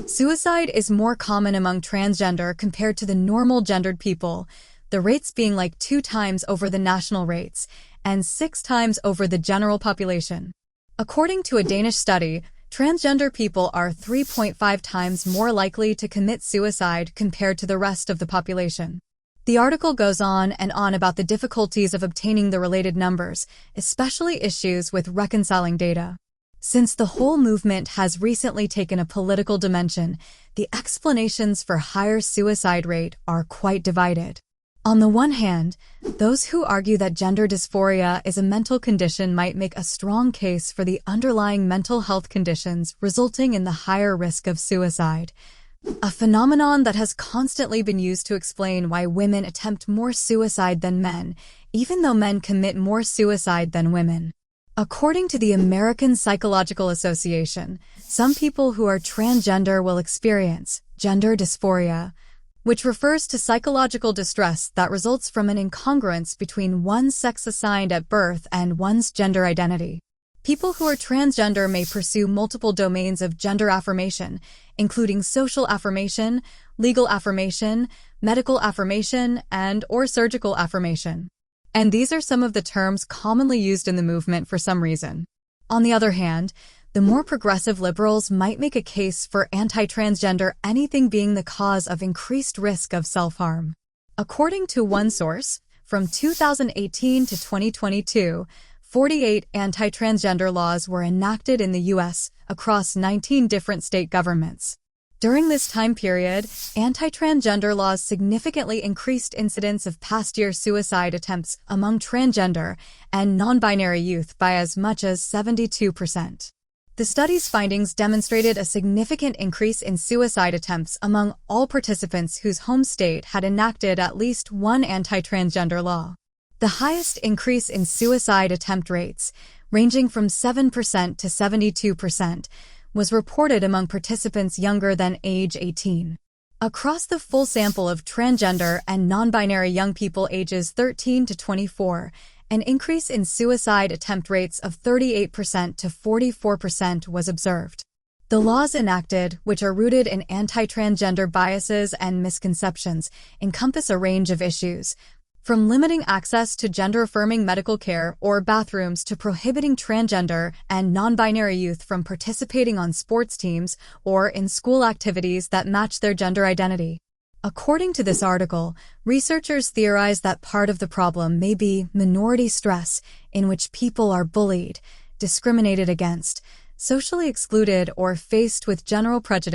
Suicide is more common among transgender compared to the normal gendered people, the rates being like 2 times over the national rates and 6 times over the general population. According to a Danish study, transgender people are 3.5 times more likely to commit suicide compared to the rest of the population. The article goes on and on about the difficulties of obtaining the related numbers, especially issues with reconciling data. Since the whole movement has recently taken a political dimension, the explanations for higher suicide rate are quite divided. On the one hand, those who argue that gender dysphoria is a mental condition might make a strong case for the underlying mental health conditions resulting in the higher risk of suicide, a phenomenon that has constantly been used to explain why women attempt more suicide than men, even though men commit more suicide than women. According to the American Psychological Association, some people who are transgender will experience gender dysphoria, which refers to psychological distress that results from an incongruence between one's sex assigned at birth and one's gender identity. People who are transgender may pursue multiple domains of gender affirmation, including social affirmation, legal affirmation, medical affirmation, and/or surgical affirmation. And these are some of the terms commonly used in the movement for some reason. On the other hand, the more progressive liberals might make a case for anti-transgender anything being the cause of increased risk of self-harm. According to one source, from 2018 to 2022, 48 anti-transgender laws were enacted in the U.S. across 19 different state governments. During this time period, anti-transgender laws significantly increased incidence of past-year suicide attempts among transgender and non-binary youth by as much as 72%. The study's findings demonstrated a significant increase in suicide attempts among all participants whose home state had enacted at least one anti-transgender law. The highest increase in suicide attempt rates, ranging from 7% to 72%, was reported among participants younger than age 18. Across the full sample of transgender and non-binary young people ages 13 to 24, an increase in suicide attempt rates of 38% to 44% was observed. The laws enacted, which are rooted in anti-transgender biases and misconceptions, encompass a range of issues, from limiting access to gender-affirming medical care or bathrooms to prohibiting transgender and non-binary youth from participating on sports teams or in school activities that match their gender identity. According to this article, researchers theorize that part of the problem may be minority stress, in which people are bullied, discriminated against, socially excluded, or faced with general prejudice